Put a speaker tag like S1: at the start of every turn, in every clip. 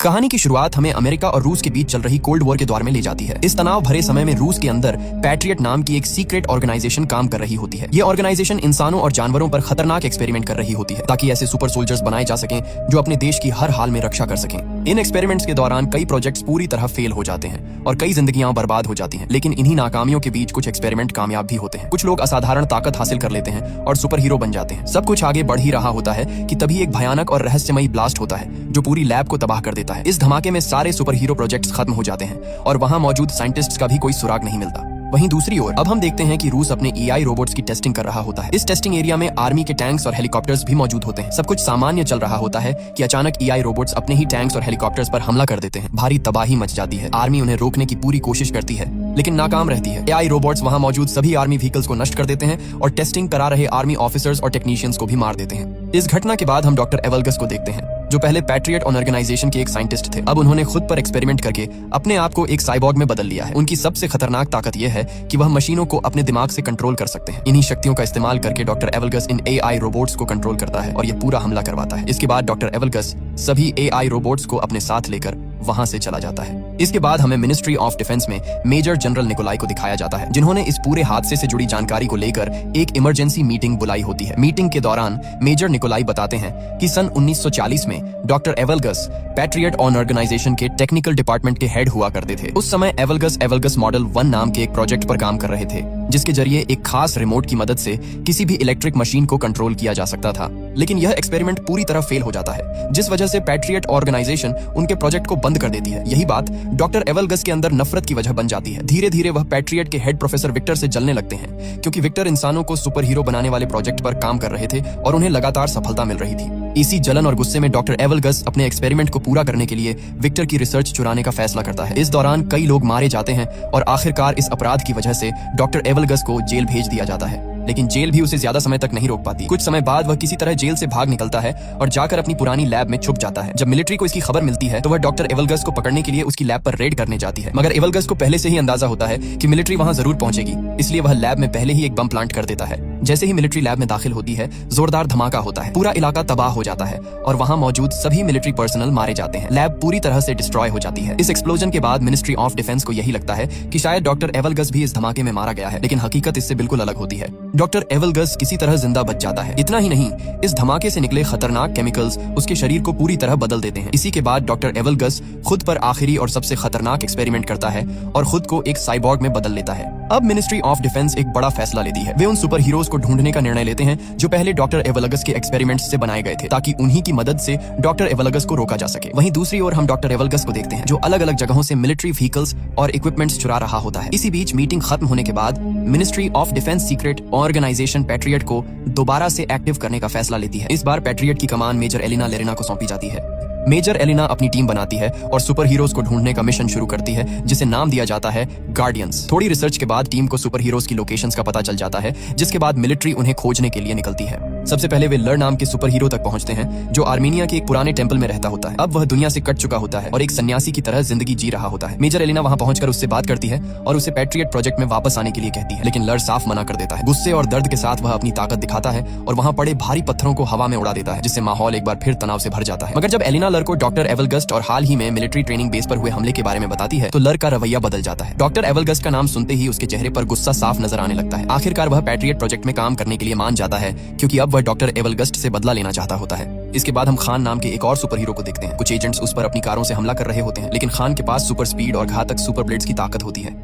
S1: कहानी की शुरुआत हमें अमेरिका और रूस के बीच चल रही कोल्ड वॉर के दौर में ले जाती है। इस तनाव भरे समय में रूस के अंदर पैट्रियट नाम की एक सीक्रेट ऑर्गेनाइजेशन काम कर रही होती है। ये ऑर्गेनाइजेशन इंसानों और जानवरों पर खतरनाक एक्सपेरिमेंट कर रही होती है ताकि ऐसे सुपर सोल्जर्स बनाए जा सकें जो अपने देश की हर हाल में रक्षा कर सकें। इन एक्सपेरिमेंट्स के दौरान कई प्रोजेक्ट्स पूरी तरह फेल हो जाते हैं और कई जिंदगियां बर्बाद हो जाती हैं। लेकिन इन्हीं नाकामियों के बीच कुछ एक्सपेरिमेंट कामयाब भी होते हैं। कुछ लोग असाधारण ताकत हासिल कर लेते हैं और सुपर हीरो बन जाते हैं। सब कुछ आगे बढ़ ही रहा होता है कि तभी एक भयानक और रहस्यमयी ब्लास्ट होता है जो पूरी लैब को तबाह कर देता है। इस धमाके में सारे सुपर हीरो प्रोजेक्ट्स खत्म हो जाते हैं और वहां मौजूद साइंटिस्ट्स का भी कोई सुराग नहीं मिलता। वहीं दूसरी ओर अब हम देखते हैं कि रूस अपने एआई रोबोट्स की टेस्टिंग कर रहा होता है। इस टेस्टिंग एरिया में आर्मी के टैंक्स और हेलीकॉप्टर्स भी मौजूद होते हैं। सब कुछ सामान्य चल रहा होता है कि अचानक एआई रोबोट्स अपने ही टैंक्स और हेलीकॉप्टर्स पर हमला कर देते हैं। भारी तबाही मच जाती है। आर्मी उन्हें रोकने की पूरी कोशिश करती है लेकिन नाकाम रहती है। एआई रोबोट्स वहां मौजूद सभी आर्मी व्हीकल्स को नष्ट कर देते हैं और टेस्टिंग करा रहे आर्मी ऑफिसर्स और टेक्नीशियंस को भी मार देते हैं। इस घटना के बाद हम डॉक्टर एवलगस को देखते हैं जो पहले पैट्रियट ऑर्गेनाइजेशन के एक साइंटिस्ट थे। अब उन्होंने खुद पर एक्सपेरिमेंट करके अपने आप को एक साइबॉर्ग में बदल लिया है। उनकी सबसे खतरनाक ताकत यह है कि वह मशीनों को अपने दिमाग से कंट्रोल कर सकते हैं। इन्हीं शक्तियों का इस्तेमाल करके डॉक्टर एवलगस इन एआई रोबोट्स को कंट्रोल करता है और यह पूरा हमला करवाता है। इसके बाद डॉक्टर एवलगस सभी एआई रोबोट्स को अपने साथ लेकर वहां से चला जाता है। इसके बाद हमें मिनिस्ट्री ऑफ डिफेंस में मेजर जनरल निकोलाई को दिखाया जाता है जिन्होंने इस पूरे हादसे से जुड़ी जानकारी को लेकर एक इमरजेंसी मीटिंग बुलाई होती है। मीटिंग के दौरान मेजर निकोलाई बताते हैं कि सन 1940 में डॉक्टर एवलगस पैट्रियट ऑर्गेनाइजेशन के टेक्निकल डिपार्टमेंट के हेड हुआ करते थे। उस समय एवलगस मॉडल 1 नाम के एक प्रोजेक्ट पर काम कर रहे थे जिसके जरिए एक खास रिमोट की मदद से किसी भी इलेक्ट्रिक मशीन को कंट्रोल किया जा सकता था। लेकिन यह एक्सपेरिमेंट पूरी तरह फेल हो जाता है जिस वजह से पैट्रियट ऑर्गेनाइजेशन उनके प्रोजेक्ट को बंद कर देती है। यही बात डॉक्टर एवलगस के अंदर नफरत की वजह बन जाती है। धीरे धीरे वह पैट्रियट के हेड प्रोफेसर विक्टर से जलने लगते हैं क्योंकि विक्टर इंसानों को सुपर हीरो बनाने वाले प्रोजेक्ट पर काम कर रहे थे और उन्हें लगातार सफलता मिल रही थी। इसी जलन और गुस्से में डॉक्टर एवलगस अपने एक्सपेरिमेंट को पूरा करने के लिए विक्टर की रिसर्च चुराने का फैसला करता है। इस दौरान कई लोग मारे जाते हैं और आखिरकार इस अपराध की वजह से डॉक्टर एवलगस को जेल भेज दिया जाता है। लेकिन जेल भी उसे ज्यादा समय तक नहीं रोक पाती। कुछ समय बाद वह किसी तरह जेल से भाग निकलता है और जाकर अपनी पुरानी लैब में छुप जाता है। जब मिलिट्री को इसकी खबर मिलती है तो वह डॉक्टर एवलगस को पकड़ने के लिए उसकी लैब पर रेड करने जाती है। मगर एवलगस को पहले से ही अंदाजा होता है कि मिलिट्री वहां जरूर पहुंचेगी, इसलिए वह लैब में पहले ही एक बम प्लांट कर देता है। जैसे ही मिलिट्री लैब में दाखिल होती है जोरदार धमाका होता है। पूरा इलाका तबाह हो जाता है और वहां मौजूद सभी मिलिट्री पर्सनल मारे जाते हैं। लैब पूरी तरह से डिस्ट्रॉय हो जाती है। इस एक्सप्लोजन के बाद मिनिस्ट्री ऑफ डिफेंस को यही लगता है कि शायद डॉक्टर एवलगस भी इस धमाके में मारा गया है, लेकिन हकीकत इससे बिल्कुल अलग होती है। डॉक्टर एवलगस किसी तरह जिंदा बच जाता है। इतना ही नहीं, इस धमाके से निकले खतरनाक केमिकल्स उसके शरीर को पूरी तरह बदल देते हैं। इसी के बाद डॉक्टर एवलगस खुद पर आखिरी और सबसे खतरनाक एक्सपेरिमेंट करता है और खुद को एक साइबॉर्ग में बदल लेता है। अब मिनिस्ट्री ऑफ डिफेंस एक बड़ा फैसला लेती है। वे उन सुपर हीरोज को ढूंढने का निर्णय लेते हैं जो पहले डॉक्टर एवलगस के एक्सपेरिमेंट्स से बनाए गए थे ताकि उन्हीं की मदद से डॉक्टर एवलगस को रोका जा सके। वहीं दूसरी ओर हम डॉक्टर एवलगस को देखते हैं जो अलग अलग जगहों से मिलिट्री व्हीकल्स और इक्विपमेंट्स चुरा रहा होता है। इसी बीच मीटिंग खत्म होने के बाद ministry of defence secret organisation Patriot को दोबारा से एक्टिव करने का फैसला लेती है। इस बार पैट्रियट की कमान मेजर एलिना लेरिना को सौंपी जाती है। मेजर एलिना अपनी टीम बनाती है और सुपर हीरोज को ढूंढने का मिशन शुरू करती है जिसे नाम दिया जाता है गार्डियंस। थोड़ी रिसर्च के बाद टीम को सुपर हीरोज की लोकेशंस का पता चल जाता है जिसके बाद मिलिट्री उन्हें खोजने के लिए निकलती है। सबसे पहले वे लर नाम के सुपर हीरो तक पहुंचते हैं जो आर्मीनिया के एक पुराने टेंपल में रहता होता है। अब वह दुनिया से कट चुका होता है और एक सन्यासी की तरह जिंदगी जी रहा होता है। मेजर एलिना वहां पहुंचकर उससे बात करती है और उसे पैट्रियट प्रोजेक्ट में वापस आने के लिए कहती है, लेकिन लर साफ मना कर देता है। गुस्से और दर्द के साथ वह अपनी ताकत दिखाता है और वहां पड़े भारी पत्थरों को हवा में उड़ा देता है जिससे माहौल एक बार फिर तनाव से भर जाता है। मगर जब एलिना लर को डॉक्टर एवलगस और हाल ही में मिलिट्री ट्रेनिंग बेस पर हुए हमले के बारे में बताती है तो लर का रवैया बदल जाता है। डॉक्टर एवलगस का नाम सुनते ही उसके चेहरे पर गुस्सा साफ नजर आने लगता है। आखिरकार वह पैट्रियट प्रोजेक्ट में काम करने के लिए मान जाता है क्योंकि अब वह डॉक्टर एवलगस से बदला लेना चाहता होता है। इसके बाद हम खान नाम के एक और सुपर हीरो को देखते हैं। कुछ एजेंट्स उस पर अपनी कारों से हमला कर रहे होते हैं लेकिन खान के पास सुपर स्पीड और घातक सुपर ब्लेड्स की ताकत होती है।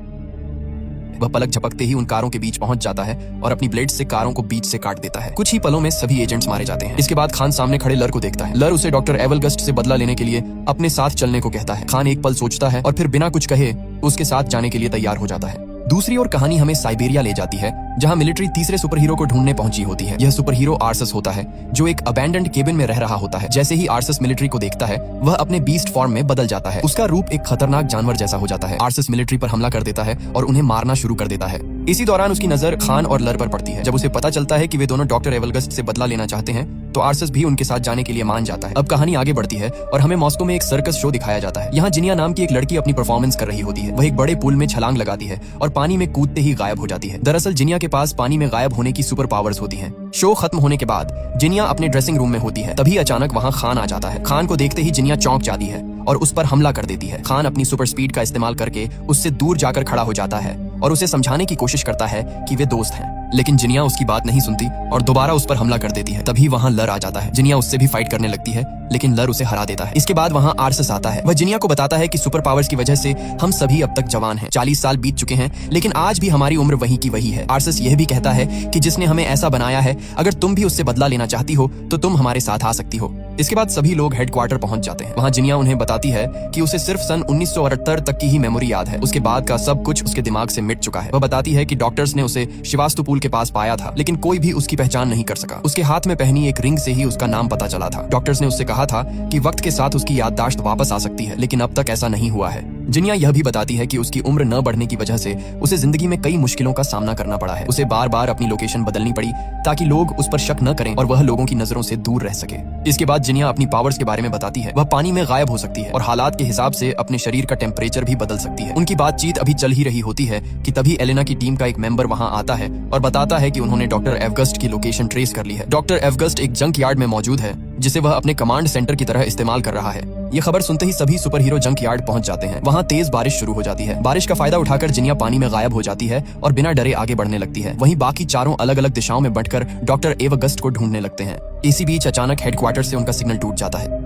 S1: वह पलक झपकते ही उन कारों के बीच पहुंच जाता है और अपनी ब्लेड से कारों को बीच से काट देता है। कुछ ही पलों में सभी एजेंट्स मारे जाते हैं। इसके बाद खान सामने खड़े लर को देखता है। लर उसे डॉक्टर एवलगस से बदला लेने के लिए अपने साथ चलने को कहता है। खान एक पल सोचता है और फिर बिना कुछ कहे उसके साथ जाने के लिए तैयार हो जाता है। दूसरी ओर कहानी हमें साइबेरिया ले जाती है जहां मिलिट्री तीसरे सुपर हीरो को ढूंढने पहुंची होती है। यह सुपर हीरो आर्सस होता है जो एक अबैंडन्ड केबिन में रह रहा होता है। जैसे ही आर्सस मिलिट्री को देखता है वह अपने बीस्ट फॉर्म में बदल जाता है। उसका रूप एक खतरनाक जानवर जैसा हो जाता है। आर्सस मिलिट्री पर हमला कर देता है और उन्हें मारना शुरू कर देता है। इसी दौरान उसकी नजर खान और लर पर पड़ती है। जब उसे पता चलता है कि वे दोनों डॉक्टर एवलगस से बदला लेना चाहते हैं तो आर्सस भी उनके साथ जाने के लिए मान जाता है। अब कहानी आगे बढ़ती है और हमें मॉस्को में एक सर्कस शो दिखाया जाता है। यहाँ जिनिया नाम की एक लड़की अपनी परफॉर्मेंस कर रही होती है। वह एक बड़े पुल में छलांग लगाती है और पानी में कूदते ही गायब हो जाती है। दरअसल जिनिया के पास पानी में गायब होने की सुपर पावर्स होती हैं। शो खत्म होने के बाद जिनिया अपने ड्रेसिंग रूम में होती है। तभी अचानक वहाँ खान आ जाता है। खान को देखते ही जिनिया चौंक जाती है और उस पर हमला कर देती है। खान अपनी सुपर स्पीड का इस्तेमाल करके उससे दूर जाकर खड़ा हो जाता है और उसे समझाने की कोशिश करता है कि वे दोस्त हैं, लेकिन जिनिया उसकी बात नहीं सुनती और दोबारा उस पर हमला कर देती है। तभी वहाँ लर आ जाता है। जिनिया उससे भी फाइट करने लगती है, लेकिन लर उसे हरा देता है। इसके बाद वहाँ आर्सस आता है। वह जिनिया को बताता है कि सुपर पावर्स की वजह से हम सभी अब तक जवान हैं। 40 साल बीत चुके हैं, लेकिन आज भी हमारी उम्र वही की वही है। आर्सस यह भी कहता है कि जिसने हमें ऐसा बनाया है, अगर तुम भी उससे बदला लेना चाहती हो तो तुम हमारे साथ आ सकती हो। इसके बाद सभी लोग हेडक्वार्टर पहुंच जाते हैं। वहाँ जिनिया उन्हें बताती है कि उसे सिर्फ सन 1978 तक की ही मेमोरी याद है। उसके बाद का सब कुछ उसके दिमाग से मिट चुका है। वह बताती है कि डॉक्टर्स ने उसे शिवास्तुपुल के पास पाया था, लेकिन कोई भी उसकी पहचान नहीं कर सका। उसके हाथ में पहनी एक रिंग से ही उसका नाम पता चला था। डॉक्टर्स ने उससे कहा था कि वक्त के साथ उसकी याददाश्त वापस आ सकती है, लेकिन अब तक ऐसा नहीं हुआ है। जिनिया यह भी बताती है कि उसकी उम्र न बढ़ने की वजह से उसे जिंदगी में कई मुश्किलों का सामना करना पड़ा है। उसे बार बार अपनी लोकेशन बदलनी पड़ी ताकि लोग उस पर शक न करें और वह लोगों की नजरों से दूर रह सके। इसके बाद जिनिया अपनी पावर्स के बारे में बताती है। वह पानी में गायब हो सकती है और हालात के हिसाब से अपने शरीर का टेम्परेचर भी बदल सकती है। उनकी बातचीत अभी चल ही रही होती है कि तभी एलेना की टीम का एक मेंबर वहां आता है और बताता है कि उन्होंने डॉक्टर एवगस्ट की लोकेशन ट्रेस कर ली है। डॉक्टर एवगस्ट एक जंक यार्ड में मौजूद है, जिसे वह अपने कमांड सेंटर की तरह इस्तेमाल कर रहा है। ये खबर सुनते ही सभी सुपर हीरो जंक यार्ड पहुंच जाते हैं। वहाँ तेज बारिश शुरू हो जाती है। बारिश का फायदा उठाकर जिनिया पानी में गायब हो जाती है और बिना डरे आगे बढ़ने लगती है। वहीं बाकी चारों अलग अलग दिशाओं में बंटकर डॉक्टर एवगस्ट को ढूंढने लगते हैं। इसी बीच अचानक हेडक्वार्टर से उनका सिग्नल टूट जाता है।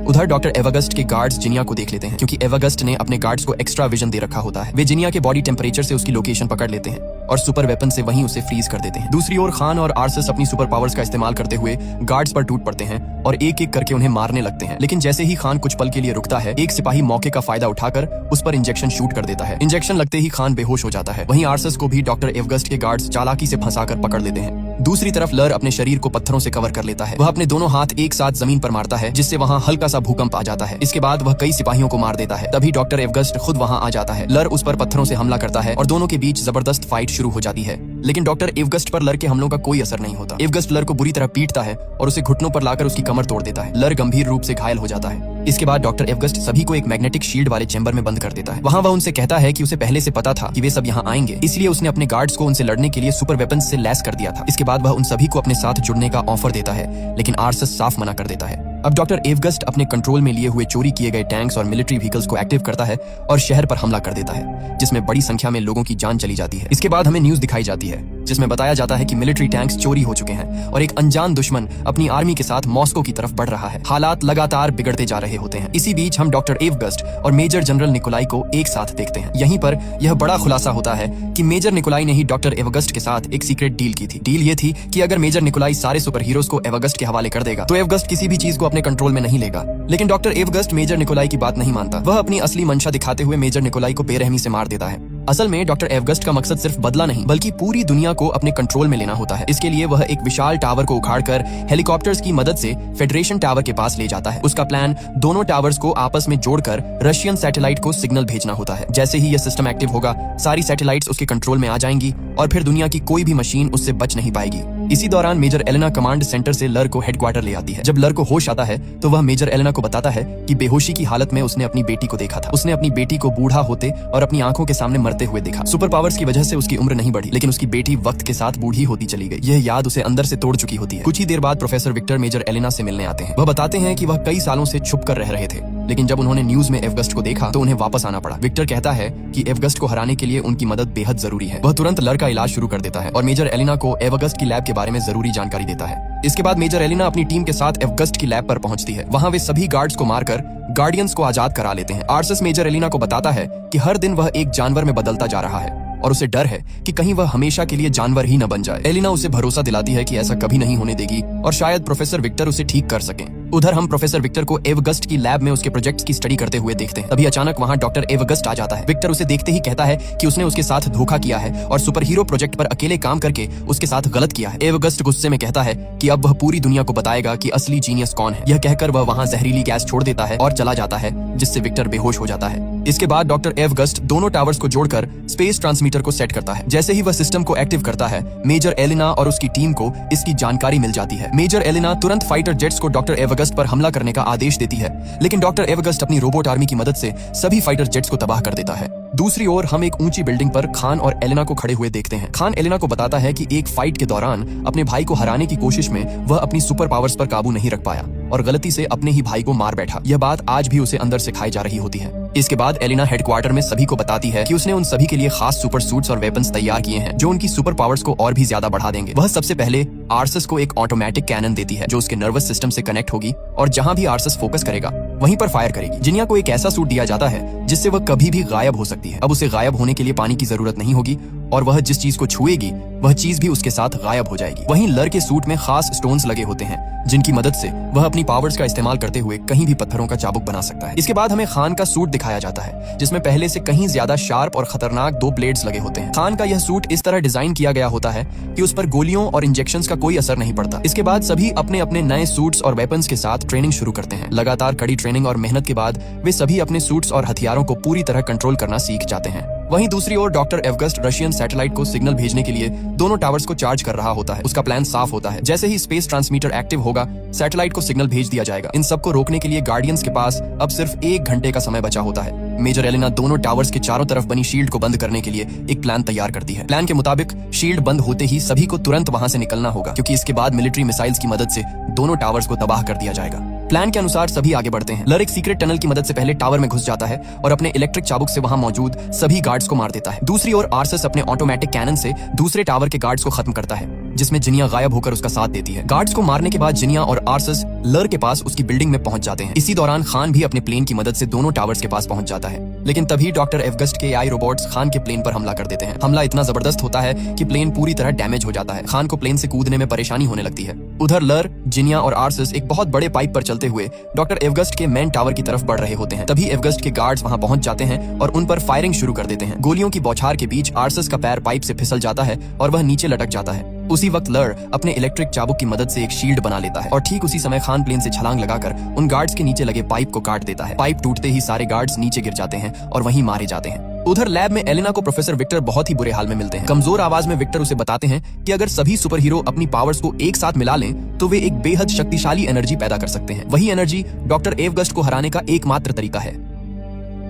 S1: उधर डॉक्टर एवगस्ट के गार्ड्स जिनिया को देख लेते हैं, क्योंकि एवगस्ट ने अपने गार्ड्स को एक्स्ट्रा विजन दे रखा होता है। वे जिनिया के बॉडी टेम्परेचर से उसकी लोकेशन पकड़ लेते हैं और सुपर वेपन से वहीं उसे फ्रीज कर देते हैं। दूसरी ओर खान और आर्सस अपनी सुपर पावर्स का इस्तेमाल करते हुए गार्ड्स पर टूट पड़ते हैं और एक एक करके उन्हें मारने लगते हैं। लेकिन जैसे ही खान कुछ पल के लिए रुकता है, एक सिपाही मौके का फायदा उठाकर उस पर इंजेक्शन शूट कर देता है। इंजेक्शन लगते ही खान बेहोश हो जाता है। वहीं आर्सस को भी डॉक्टर एवगस्ट के गार्ड्स चालाकी से फंसाकर पकड़ लेते हैं। दूसरी तरफ लर अपने शरीर को पत्थरों से कवर कर लेता है। वह अपने दोनों हाथ एक साथ जमीन पर मारता है, जिससे वहाँ हल्का सा भूकंप आ जाता है। इसके बाद वह कई सिपाहियों को मार देता है। तभी डॉक्टर एवगस्ट खुद वहाँ आ जाता है। लर उस पर पत्थरों से हमला करता है और दोनों के बीच जबरदस्त फाइट शुरू हो जाती है। लेकिन डॉक्टर एवगस्ट पर लर के हमलों का कोई असर नहीं होता। एवगस्ट लर को बुरी तरह पीटता है और उसे घुटनों पर लाकर उसकी कमर तोड़ देता है। लर गंभीर रूप से घायल हो जाता है। इसके बाद डॉक्टर एवगस्ट सभी को एक मैग्नेटिक शील्ड वाले चैम्बर में बंद कर देता है। वहाँ वह उनसे कहता है कि उसे पहले से पता था कि वे सब यहाँ आएंगे, इसलिए उसने अपने गार्ड्स को उनसे लड़ने के लिए सुपर वेपन से लैस कर दिया था। इसके बाद वह उन सभी को अपने साथ जुड़ने का ऑफर देता है, लेकिन आर्सस साफ मना कर देता है। अब डॉक्टर एवगस्ट अपने कंट्रोल में लिए हुए चोरी किए गए टैंक्स और मिलिट्री व्हीकल्स को एक्टिव करता है और शहर पर हमला कर देता है, जिसमें बड़ी संख्या में लोगों की जान चली जाती है। इसके बाद हमें न्यूज दिखाई जाती है, जिसमें बताया जाता है कि मिलिट्री टैंक्स चोरी हो चुके हैं और एक अनजान दुश्मन अपनी आर्मी के साथ मॉस्को की तरफ बढ़ रहा है। हालात लगातार बिगड़ते जा रहे होते हैं। इसी बीच हम डॉक्टर एवगस्ट और मेजर जनरल निकोलाई को एक साथ देखते हैं। यहीं पर यह बड़ा खुलासा होता है कि मेजर निकोलाई ने ही डॉक्टर एवगस्ट के साथ एक सीक्रेट डील की थी। डील ये थी कि अगर मेजर निकोलाई सारे सुपर हीरोज को एवगस्ट के हवाले कर देगा तो एवगस्ट किसी भी चीज को अपने कंट्रोल में नहीं लेगा। लेकिन डॉक्टर एवगस्ट मेजर निकोलाई की बात नहीं मानता। वह अपनी असली मंशा दिखाते हुए मेजर निकोलाई को बेरहमी से मार देता है। असल में डॉक्टर एवगस्ट का मकसद सिर्फ बदला नहीं, बल्कि पूरी दुनिया को अपने कंट्रोल में लेना होता है। इसके लिए वह एक विशाल टावर को उखाड़कर हेलीकॉप्टर्स की मदद से फेडरेशन टावर के पास ले जाता है। उसका प्लान दोनों टावर्स को आपस में जोड़कर रशियन सैटेलाइट को सिग्नल भेजना होता है। जैसे ही यह सिस्टम एक्टिव होगा, सारी सैटेलाइट्स उसके कंट्रोल में आ जाएंगी और फिर दुनिया की कोई भी मशीन उससे बच नहीं पाएगी। इसी दौरान मेजर एलेना कमांड सेंटर से लर को हेडक्वार्टर ले आती है। जब लर को होश आता है तो वह मेजर एलेना को बताता है कि बेहोशी की हालत में उसने अपनी बेटी को देखा था। उसने अपनी बेटी को बूढ़ा होते और अपनी आंखों के सामने मरते हुए देखा। सुपर पावर्स की वजह से उसकी उम्र नहीं बढ़ी, लेकिन उसकी बेटी वक्त के साथ बूढ़ी होती चली गई। यह याद उसे अंदर से तोड़ चुकी होती है। कुछ ही देर बाद प्रोफेसर विक्टर मेजर एलेना से मिलने आते हैं। वह बताते हैं कि वह कई सालों से छुप कर रह रहे थे, लेकिन जब उन्होंने न्यूज में एवगस्ट को देखा तो उन्हें वापस आना पड़ा। विक्टर कहता है कि एवगस्ट को हराने के लिए उनकी मदद बेहद जरूरी है। वह तुरंत लर का इलाज शुरू कर देता है और मेजर एलेना को एवगस्ट की लैब के बारे में जरूरी जानकारी देता है। इसके बाद मेजर एलेना अपनी टीम के साथ एवगस्ट की लैब पर पहुंचती है। वहां वे सभी गार्ड्स को मारकर गार्डियंस को आजाद करा लेते हैं। आर्सस मेजर एलेना को बताता है कि हर दिन वह एक जानवर में बदलता जा रहा है और उसे डर है कि कहीं वह हमेशा के लिए जानवर ही न बन जाए। एलिना उसे भरोसा दिलाती है कि ऐसा कभी नहीं होने देगी और शायद प्रोफेसर विक्टर उसे ठीक कर सकें। उधर हम प्रोफेसर विक्टर को एवगस्ट की लैब में उसके प्रोजेक्ट्स की स्टडी करते हुए देखते हैं। तभी अचानक वहां डॉक्टर एवगस्ट आ जाता है। विक्टर उसे देखते ही कहता है कि उसने उसके साथ धोखा किया है और सुपर हीरो प्रोजेक्ट पर अकेले काम करके उसके साथ गलत किया है। एवगस्ट गुस्से में कहता है कि अब वह पूरी दुनिया को बताएगा कि असली जीनियस कौन है। यह कहकर वह वहां जहरीली गैस छोड़ देता है और चला जाता है, जिससे विक्टर बेहोश हो जाता है। इसके बाद डॉक्टर एवगस्ट दोनों टावर्स को जोड़कर स्पेस ट्रांसमीटर को सेट करता है। जैसे ही वह सिस्टम को एक्टिव करता है, मेजर एलिना और उसकी टीम को इसकी जानकारी मिल जाती है। मेजर एलिना तुरंत फाइटर जेट्स को डॉक्टर एवगस्ट पर हमला करने का आदेश देती है, लेकिन डॉक्टर एवगस्ट अपनी रोबोट आर्मी की मदद से सभी फाइटर जेट्स को तबाह कर देता है। दूसरी ओर हम एक ऊंची बिल्डिंग पर खान और एलेना को खड़े हुए देखते हैं। खान एलेना को बताता है कि एक फाइट के दौरान अपने भाई को हराने की कोशिश में वह अपनी सुपर पावर्स पर काबू नहीं रख पाया और गलती से अपने ही भाई को मार बैठा। यह बात आज भी उसे अंदर से खाई जा रही होती है। इसके बाद एलेना हेडक्वार्टर में सभी को बताती है कि उसने उन सभी के लिए खास सुपर सूट्स और वेपन्स तैयार किए हैं जो उनकी सुपर पावर्स को और भी ज्यादा बढ़ा देंगे। वह सबसे पहले आर्सस को एक ऑटोमेटिक कैनन देती है जो उसके नर्वस सिस्टम से कनेक्ट होगी और जहां भी आर्सस फोकस करेगा वहीं पर फायर करेगी। जिनिया को एक ऐसा सूट दिया जाता है जिससे वह कभी भी गायब हो सकती है। अब उसे गायब होने के लिए पानी की जरूरत नहीं होगी और वह जिस चीज को छुएगी वह चीज भी उसके साथ गायब हो जाएगी। वहीं लर के सूट में खास स्टोन्स लगे होते हैं जिनकी मदद से वह अपनी पावर्स का इस्तेमाल करते हुए कहीं भी पत्थरों का चाबुक बना सकता है। इसके बाद हमें खान का सूट दिखाया जाता है जिसमें पहले से कहीं ज्यादा शार्प और खतरनाक 2 ब्लेड्स लगे होते हैं। खान का यह सूट इस तरह डिजाइन किया गया होता है कि उस पर गोलियों और इंजेक्शंस का कोई असर नहीं पड़ता। इसके बाद सभी अपने अपने नए सूट्स और वेपन्स के साथ ट्रेनिंग शुरू करते हैं। लगातार कड़ी ट्रेनिंग और मेहनत के बाद वे सभी अपने सूट्स और हथियारों को पूरी तरह कंट्रोल करना सीख जाते हैं। वहीं दूसरी ओर डॉक्टर एवगस्ट रशियन सैटेलाइट को सिग्नल भेजने के लिए दोनों टावर्स को चार्ज कर रहा होता है। उसका प्लान साफ होता है, जैसे ही स्पेस ट्रांसमीटर एक्टिव होगा सैटेलाइट को सिग्नल भेज दिया जाएगा। इन सबको रोकने के लिए गार्डियंस के पास अब सिर्फ 1 घंटे का समय बचा होता है। मेजर एलेना दोनों टावर्स के चारों तरफ बनी शील्ड को बंद करने के लिए एक प्लान तैयार करती है। प्लान के मुताबिक शील्ड बंद होते ही सभी को तुरंत वहां से निकलना होगा क्योंकि इसके बाद मिलिट्री मिसाइल्स की मदद से दोनों टावर्स को तबाह कर दिया जाएगा। प्लान के अनुसार सभी आगे बढ़ते हैं। लर एक सीक्रेट टनल की मदद से पहले टावर में घुस जाता है और अपने इलेक्ट्रिक चाबुक से वहां मौजूद सभी गार्ड्स को मार देता है। दूसरी ओर आर्सस अपने ऑटोमेटिक कैनन से दूसरे टावर के गार्ड्स को खत्म करता है जिसमें जिनिया गायब होकर उसका साथ देती है। गार्ड्स को मारने के बाद जिनिया और आर्सस लर के पास उसकी बिल्डिंग में पहुंच जाते हैं। इसी दौरान खान भी अपने प्लेन की मदद से दोनों टावर्स के पास पहुंच जाता है, लेकिन तभी डॉक्टर एवगस्ट के AI रोबोट्स खान के प्लेन पर हमला कर देते हैं। हमला इतना जबरदस्त होता है कि प्लेन पूरी तरह डैमेज हो जाता है। खान को प्लेन से कूदने में परेशानी होने लगती है। उधर लर, जिनिया और आर्सस एक बहुत बड़े पाइप पर चलते हुए डॉक्टर एवगस्ट के मेन टावर की तरफ बढ़ रहे होते हैं। तभी एवगस्ट के गार्ड्स वहां पहुंच जाते हैं और उन पर फायरिंग शुरू कर देते हैं। गोलियों की बौछार के बीच आर्सस का पैर पाइप से फिसल जाता है और वह नीचे लटक जाता है। उसी वक्त लर अपने इलेक्ट्रिक चाबुक की मदद से एक शील्ड बना लेता है और ठीक उसी समय खान प्लेन से छलांग लगाकर उन गार्ड्स के नीचे लगे पाइप को काट देता है। पाइप टूटते ही सारे गार्ड्स नीचे गिर जाते हैं और वहीं मारे जाते हैं। उधर लैब में एलेना को प्रोफेसर विक्टर बहुत ही बुरे हाल में मिलते हैं। कमजोर आवाज में विक्टर उसे बताते हैं कि अगर सभी सुपर हीरो अपनी पावर्स को एक साथ मिला लें तो वे एक बेहद शक्तिशाली एनर्जी पैदा कर सकते हैं। वही एनर्जी डॉक्टर एवगस्ट को हराने का एकमात्र तरीका है।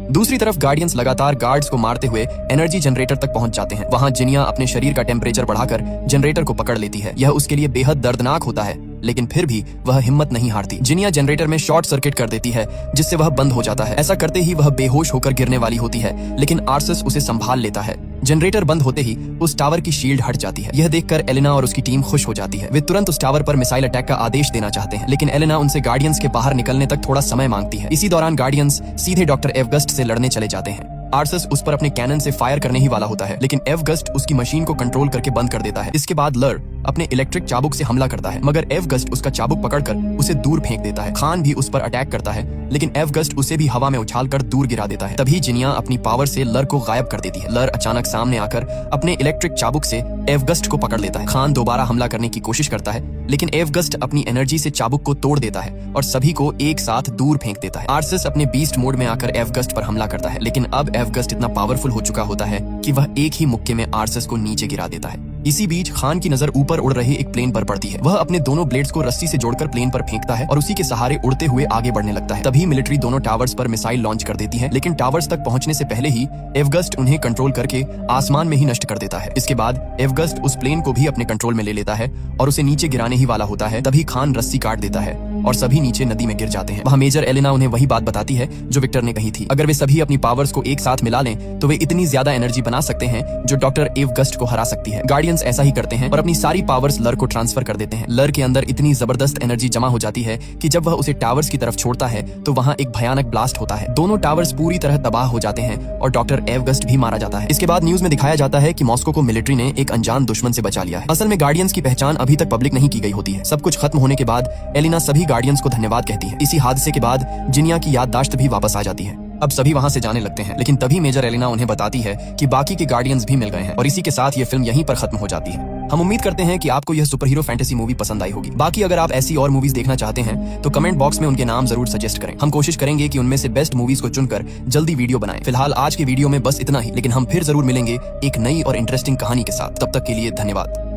S1: दूसरी तरफ गार्डियंस लगातार गार्ड्स को मारते हुए एनर्जी जनरेटर तक पहुंच जाते हैं। वहां जिनिया अपने शरीर का टेम्परेचर बढ़ाकर जनरेटर को पकड़ लेती है। यह उसके लिए बेहद दर्दनाक होता है, लेकिन फिर भी वह हिम्मत नहीं हारती। जिनिया जनरेटर में शॉर्ट सर्किट कर देती है जिससे वह बंद हो जाता है। ऐसा करते ही वह बेहोश होकर गिरने वाली होती है, लेकिन आर्सस उसे संभाल लेता है। जनरेटर बंद होते ही उस टावर की शील्ड हट जाती है। यह देखकर एलेना और उसकी टीम खुश हो जाती है। वे तुरंत उस टावर पर मिसाइल अटैक का आदेश देना चाहते हैं, लेकिन एलेना उनसे गार्डियंस के बाहर निकलने तक थोड़ा समय मांगती है। इसी दौरान गार्डियंस सीधे डॉक्टर एवगस्ट से लड़ने चले जाते हैं। आर्सस उस पर अपने कैनन से फायर करने ही वाला होता है, लेकिन एवगस्ट उसकी मशीन को कंट्रोल करके बंद कर देता है। इसके बाद लर अपने इलेक्ट्रिक चाबुक से हमला करता है, मगर एवगस्ट उसका चाबुक पकड़कर उसे दूर फेंक देता है। खान भी उस पर अटैक करता है, लेकिन एवगस्ट उसे भी हवा में उछालकर दूर गिरा देता है। तभी जिनिया अपनी पावर से लर को गायब कर देती है। लर अचानक सामने आकर अपने इलेक्ट्रिक चाबुक से एवगस्ट को पकड़ लेता है। खान दोबारा हमला करने की कोशिश करता है, लेकिन एवगस्ट अपनी एनर्जी से चाबुक को तोड़ देता है और सभी को एक साथ दूर फेंक देता है। आर्सस अपने बीस्ट मोड में आकर एवगस्ट पर हमला करता है, लेकिन अब एवगस्ट इतना पावरफुल हो चुका होता है कि वह एक ही मुक्के में आर्सस को नीचे गिरा देता है। इसी बीच खान की नजर ऊपर उड़ रहे एक प्लेन पर पड़ती है। वह अपने दोनों ब्लेड्स को रस्सी से जोड़कर प्लेन पर फेंकता है और उसी के सहारे उड़ते हुए आगे बढ़ने लगता है। तभी मिलिट्री दोनों टावर्स पर मिसाइल लॉन्च कर देती है, लेकिन टावर्स तक पहुंचने से पहले ही एवगस्ट उन्हें कंट्रोल करके आसमान में ही नष्ट कर देता है। इसके बाद एवगस्ट उस प्लेन को भी अपने कंट्रोल में ले लेता है और उसे नीचे गिराने ही वाला होता है। तभी खान रस्सी काट देता है और सभी नीचे नदी में गिर जाते हैं। वहाँ मेजर एलेना उन्हें वही बात बताती है जो विक्टर ने कही थी। अगर वे सभी अपनी पावर्स को एक साथ मिला लें तो वे इतनी ज्यादा एनर्जी बना सकते हैं जो डॉक्टर एवगस्ट को हरा सकती है। गार्डियंस ऐसा ही करते हैं और अपनी सारी पावर्स लर को ट्रांसफर कर देते हैं। लर के अंदर इतनी जबरदस्त एनर्जी जमा हो जाती है कि जब वह उसे टावर्स की तरफ छोड़ता है तो वहाँ एक भयानक ब्लास्ट होता है। दोनों टावर्स पूरी तरह तबाह हो जाते हैं और डॉक्टर एवगस्ट भी मारा जाता है। इसके बाद न्यूज में दिखाया जाता है कि मॉस्को को मिलिट्री ने एक अनजान दुश्मन से बचा लिया है। असल में गार्डियंस की पहचान अभी तक पब्लिक नहीं की गई होती है। सब कुछ खत्म होने के बाद एलिना सभी गार्डियंस को धन्यवाद कहती है। इसी हादसे के बाद जिनिया की याददाश्त भी वापस आ जाती है। अब सभी वहां से जाने लगते हैं, लेकिन तभी मेजर एलेना उन्हें बताती है कि बाकी के गार्डियंस भी मिल गए हैं और इसी के साथ ये फिल्म यहीं पर खत्म हो जाती है। हम उम्मीद करते हैं कि आपको यह सुपर हीरो फैंटेसी मूवी पसंद आई होगी। बाकी अगर आप ऐसी और मूवीज देखना चाहते हैं तो कमेंट बॉक्स में उनके नाम जरूर सजेस्ट करें। हम कोशिश करेंगे कि उनमें से बेस्ट मूवीज को चुनकर जल्दी वीडियो बनाएं। फिलहाल आज के वीडियो में बस इतना ही, लेकिन हम फिर जरूर मिलेंगे एक नई और इंटरेस्टिंग कहानी के साथ। तब तक के लिए धन्यवाद।